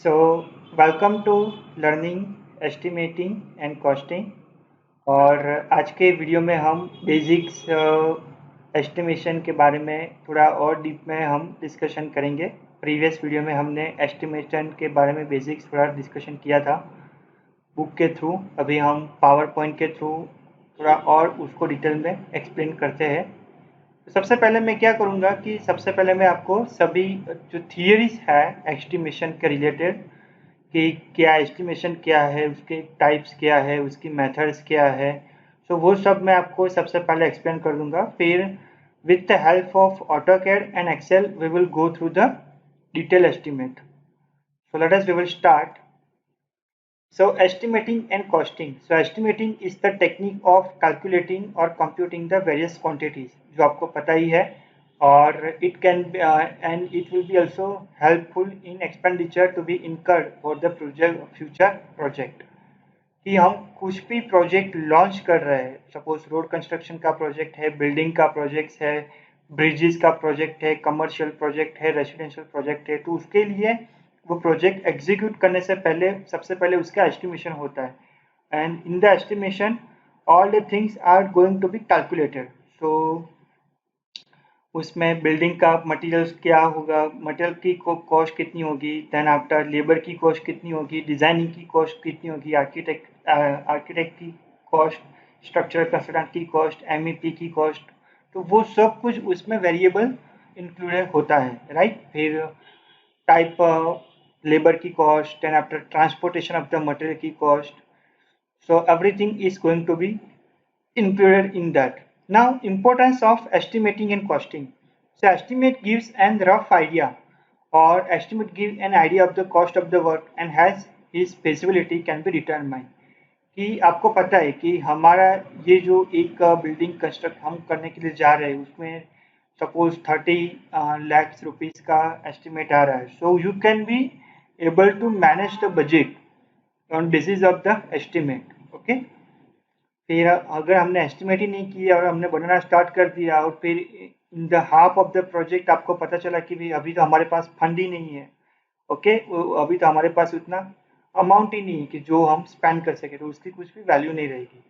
So, welcome to learning estimating and costing. और आज के वीडियो में हम बेसिक्स एस्टिमेशन के बारे में थोड़ा और डीप में हम डिस्कशन करेंगे। प्रीवियस वीडियो में हमने एस्टिमेशन के बारे में बेसिक्स थोड़ा डिस्कशन किया था बुक के थ्रू। अभी हम पावर पॉइंट के थ्रू थोड़ा और उसको डिटेल में एक्सप्लेन करते हैं। तो सबसे पहले मैं क्या करूँगा कि सबसे पहले मैं आपको सभी जो थियरीज है एस्टिमेशन के रिलेटेड कि क्या एस्टिमेशन क्या है, उसके टाइप्स क्या है, उसकी मेथड्स क्या है, सो वो सब मैं आपको सबसे पहले एक्सप्लेन कर दूंगा। फिर with the help of AutoCAD and Excel we will go through the detail estimate. So let us we will start. So estimating and costing. So estimating is the technique of calculating or computing the various quantities जो आपको पता ही है, और it can and it will be also helpful in expenditure to be incurred for the project future project। कि हम कुछ भी project launch कर रहे हैं, सपोज रोड कंस्ट्रक्शन का प्रोजेक्ट है, बिल्डिंग का प्रोजेक्ट है, ब्रिजेस का प्रोजेक्ट है, कमर्शियल प्रोजेक्ट है, रेसिडेंशियल प्रोजेक्ट है, तो उसके लिए वो प्रोजेक्ट एग्जीक्यूट करने से पहले सबसे पहले उसका एस्टिमेशन होता है। And in the estimation all the things are going to be calculated. So उसमें बिल्डिंग का मटेरियल्स क्या होगा, मटेरियल की कॉस्ट कितनी होगी, देन आफ्टर लेबर की कॉस्ट कितनी होगी, डिज़ाइनिंग की कॉस्ट कितनी होगी, आर्किटेक्ट की कॉस्ट, स्ट्रक्चरल कंसल्टेंट की कॉस्ट, एमईपी की कॉस्ट, तो वो सब कुछ उसमें वेरिएबल इंक्लूडेड होता है, राइट। फिर टाइप लेबर की cost, then after transportation of the material की cost, so everything is going to be included in that. Now, importance of estimating and costing. So, estimate gives an rough idea or estimate gives an idea of the cost of the work and has its feasibility can be determined। कि आपको पता है कि हमारा ये जो एक building construct हम करने के लिए जा रहे हैं उसमें सपोज 30 लाख रुपीज़ का एस्टिमेट आ रहा है। So you can be able to manage the budget on basis of the estimate. Okay, फिर अगर हमने एस्टिमेट ही नहीं किया और हमने बनाना स्टार्ट कर दिया और फिर in the half of the project आपको पता चला कि भाई अभी तो हमारे पास फंड ही नहीं है, ओके, अभी तो हमारे पास उतना अमाउंट ही नहीं है कि जो हम स्पेंड कर सके, तो उसकी कुछ भी वैल्यू नहीं रहेगी।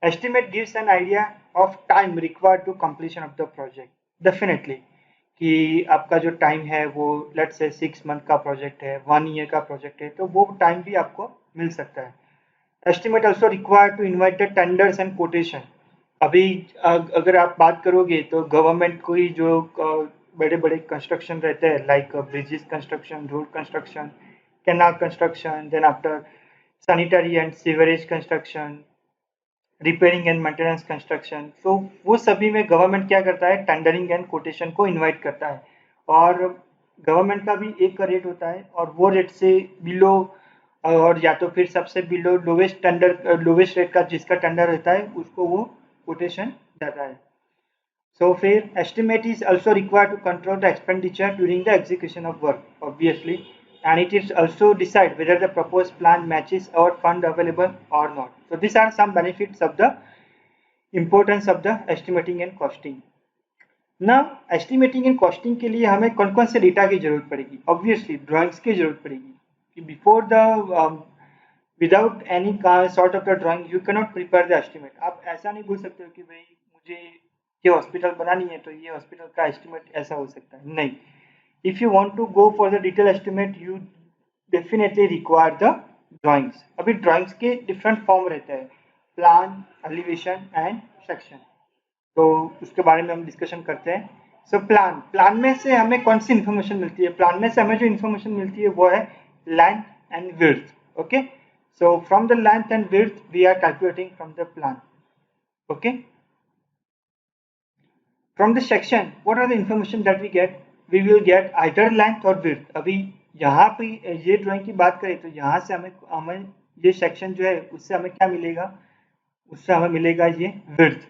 Estimate gives an idea of time required to completion of the project. Definitely कि आपका जो टाइम है वो लेट्स से 6 मंथ का प्रोजेक्ट है, 1 ईयर का प्रोजेक्ट है, तो वो टाइम भी आपको मिल सकता है। Estimate also required to invite the tenders and quotation. अभी अगर आप बात करोगे तो गवर्नमेंट को ही जो बड़े बड़े कंस्ट्रक्शन रहते हैं like bridges construction, road construction, canal construction, then after sanitary and sewerage construction, repairing and maintenance construction, तो वो सभी में गवर्नमेंट क्या करता है, टेंडरिंग एंड कोटेशन को इनवाइट करता है। और गवर्नमेंट का भी एक रेट होता है और वो रेट से बिलो और या तो फिर सबसे below lowest tender lowest rate का जिसका टेंडर रहता है उसको वो कोटेशन जाता है। So fair estimate is also required to control the expenditure during the execution of work, obviously, and it is also decide whether the proposed plan matches our fund available or not. So these are some benefits of the importance of the estimating and costing. Now estimating and costing के लिए हमें कौन कौन से data की जरूरत पड़ेगी? Obviously drawings की जरूरत पड़ेगी कि before the without any sort of the drawing you cannot prepare the estimate. आप ऐसा नहीं बोल सकते हो कि भाई मुझे ये हॉस्पिटल बनानी है तो ये हॉस्पिटल का एस्टिमेट ऐसा हो सकता है, नहीं। If you want to go for the detail estimate you definitely require the drawings. अभी ड्राइंग्स के डिफरेंट फॉर्म रहते हैं, प्लान, एलिवेशन एंड सेक्शन, तो उसके बारे में हम डिस्कशन करते हैं। सो प्लान में से हमें कौन सी इन्फॉर्मेशन मिलती है? प्लान में से हमें जो इन्फॉर्मेशन मिलती है वो है length and width. Okay, so from the length and width we are calculating from the plan। okay, from the section what are the information that we get? We will get either length or width। अभी यहाँ पे ये drawing की बात करें तो यहाँ से हमें हमें ये सेक्शन जो है उससे हमें क्या मिलेगा? उससे हमें मिलेगा ये width।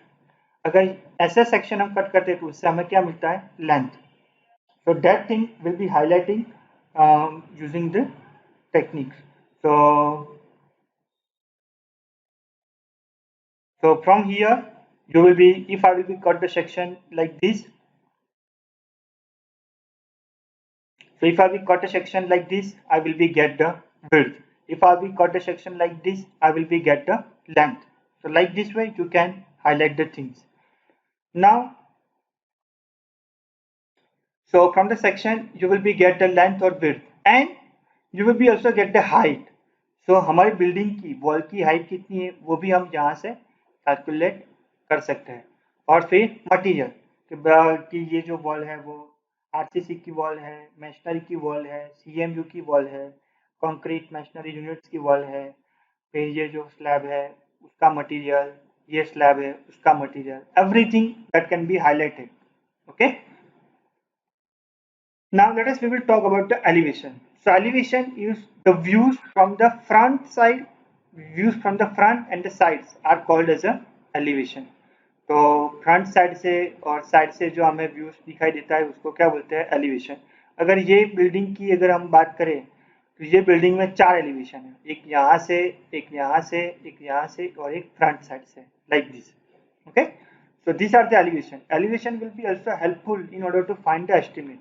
अगर ऐसा सेक्शन हम कट करते हैं तो उससे हमें क्या मिलता है? Length. so that thing will be highlighting using the techniques। so from here you will be, if I will be cut the section like this, So if I will cut a section like this, I will be get the width. If I will cut a section like this, I will be get the length. So like this way you can highlight the things. Now, so from the section you will be get the length or width, and you will be also get the height. So हमारी building की wall की height कितनी है वो भी हम यहाँ से कैलकुलेट कर सकते हैं। और फिर मटेरियल कि ये जो वॉल है वो आरसीसी की वॉल है, मैशनरी की वॉल है, सीएमयू की वॉल है, कंक्रीट मैशनरी यूनिट्स की वॉल है, फिर ये जो स्लैब है उसका मटेरियल, ये स्लैब है उसका material, everything that can be highlighted. Okay, now we will talk about the elevation. So elevation is the views from the front side, views from the front and the sides are called as a elevation. तो front side से और side से जो हमें views दिखाई देता है उसको क्या बोलते हैं, एलिवेशन। अगर ये बिल्डिंग की अगर हम बात करें तो ये बिल्डिंग में 4 एलिवेशन है, एक यहाँ से, एक यहाँ से, एक यहाँ से और एक फ्रंट साइड से, like this. Okay, so these are the elevation. Elevation will be also helpful in order to find the estimate.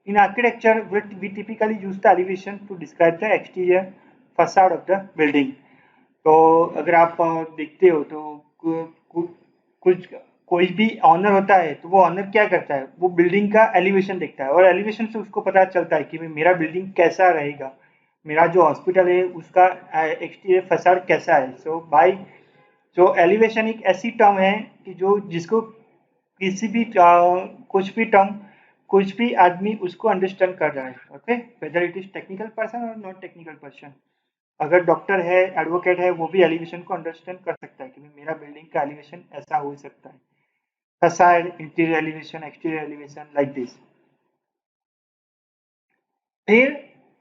In architecture, we typically use the elevation to describe the exterior facade of the building. तो अगर आप देखते हो तो कुछ कोई भी honour होता है तो वो ऑनर क्या करता है, वो बिल्डिंग का एलिवेशन देखता है और एलिवेशन से उसको पता चलता है कि मेरा बिल्डिंग कैसा रहेगा, मेरा जो हॉस्पिटल है उसका एक्सटीरियर फसाड कैसा है। सो बाय जो एलिवेशन एक ऐसी टर्म है कि जो जिसको किसी भी कुछ भी टर्म कुछ भी आदमी उसको अंडरस्टैंड कर रहा है। Okay, whether it is technical person और नॉट टेक्निकल पर्सन। अगर डॉक्टर है, एडवोकेट है, वो भी एलिवेशन को अंडरस्टैंड कर सकता है कि मेरा बिल्डिंग का एलिवेशन ऐसा हो सकता है, facade, interior elevation, exterior elevation, like this. फिर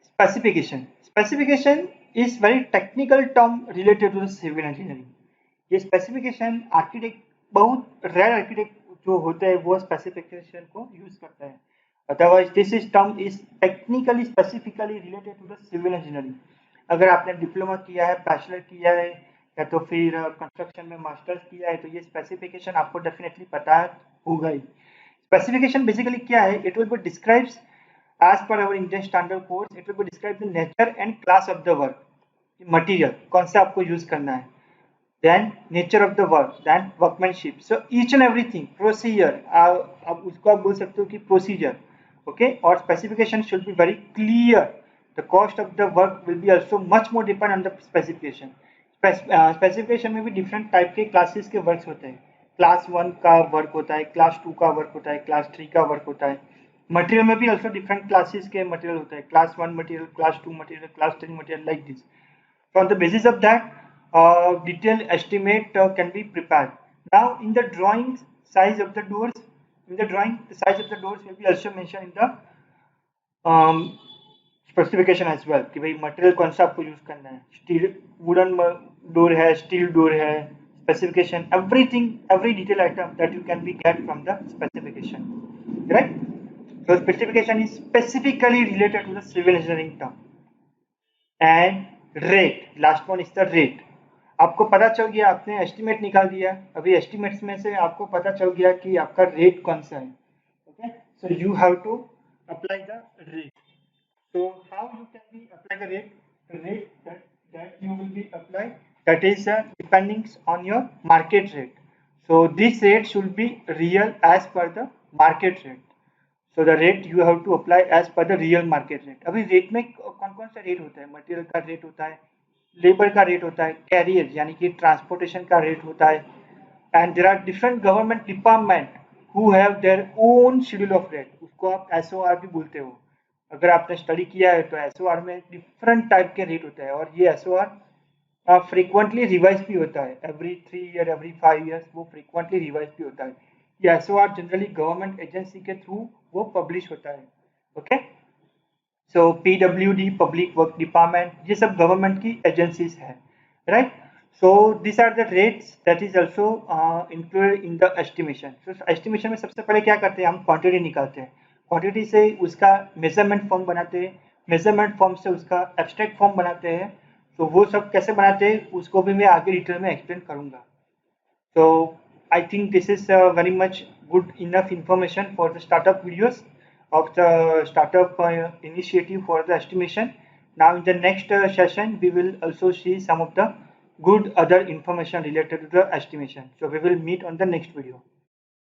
specification. Specification is very technical term related to the civil engineering. ये स्पेसिफिकेशन आर्किटेक्ट, बहुत रेयर आर्किटेक्ट जो होते हैं वो स्पेसिफिकेशन को यूज करते हैं, otherwise this is term is technically specifically related to the civil engineering. अगर आपने डिप्लोमा किया है, बैचलर किया है या तो फिर कंस्ट्रक्शन में मास्टर्स किया है तो ये स्पेसिफिकेशन आपको डेफिनेटली पता होगा ही। स्पेसिफिकेशन बेसिकली क्या है, it will be describes as per our Indian standard course, it will be describe the nature and class of the work, material कौन सा आपको यूज करना है, then nature of the work, then workmanship, so each and everything procedure, अब उसको आप बोल सकते हो कि procedure। okay, और specification should be very clear, the cost of the work will be also much more depend on the specification। Specification में भी डिफरेंट टाइप के क्लासेस के वर्क्स होते हैं, क्लास 1 का वर्क होता है, क्लास 2 का वर्क होता है, क्लास 3 का वर्क होता है। मटेरियल में भी ऑल्सो डिफरेंट क्लासेस के मटेरियल होता है, class 1 material, class 2 material, class 3 material, like this. So on the basis of that, detailed estimate can be prepared. Now in the drawing, size of the doors, in the drawing the size of the doors will be also mentioned in the specification as well कि भाई material कौन सा आपको use करना है, steel wooden door है, steel door है, specification everything, every detail item that you can be get from the specification, right. So specification is specifically related to the civil engineering term. And rate, last one is the rate. आपको पता चल गया, आपने estimate निकाल दिया, अभी estimates में से आपको पता चल गया कि आपका रेट कौन सा है। Okay, so you have to apply the rate. So how you can be apply the rate? The rate that you will be applied, that is depending on your market rate. So this rate should be real as per the market rate. So the rate you have to apply as per the real market rate. अभी rate में कौन कौन सा rate होता है, material का rate होता है, लेबर का रेट होता है, कैरियर यानी कि ट्रांसपोर्टेशन का रेट होता है, and there are different government department who have their own schedule of rate, उसको आप एसओआर भी बोलते हो। अगर आपने स्टडी किया है तो एसओआर में डिफरेंट टाइप के रेट होते हैं और ये एसओआर फ्रीक्वेंटली रिवाइज भी होता है, एवरी 3 ईयर, एवरी 5 ईयर्स वो फ्रीक्वेंटली रिवाइज भी होता है। ये एसओआर जनरली गवर्नमेंट एजेंसी के थ्रू वो पब्लिश होता है। Okay, so PWD, public work department, ये सब गवर्नमेंट की एजेंसीज है, right. So this are the rates that is also included in the estimation. So estimation में सबसे पहले क्या करते हैं, हम क्वांटिटी निकालते हैं, क्वांटिटी से उसका मेजरमेंट फॉर्म बनाते हैं, मेजरमेंट फॉर्म से उसका एब्स्ट्रैक्ट फॉर्म बनाते हैं। तो वो सब कैसे बनाते हैं उसको भी मैं आगे डिटेल में एक्सप्लेन करूंगा। So I think this is very much good enough information for the startup videos. of the startup initiative for the estimation. Now in the next session, we will also see some of the good other information related to the estimation. So we will meet on the next video.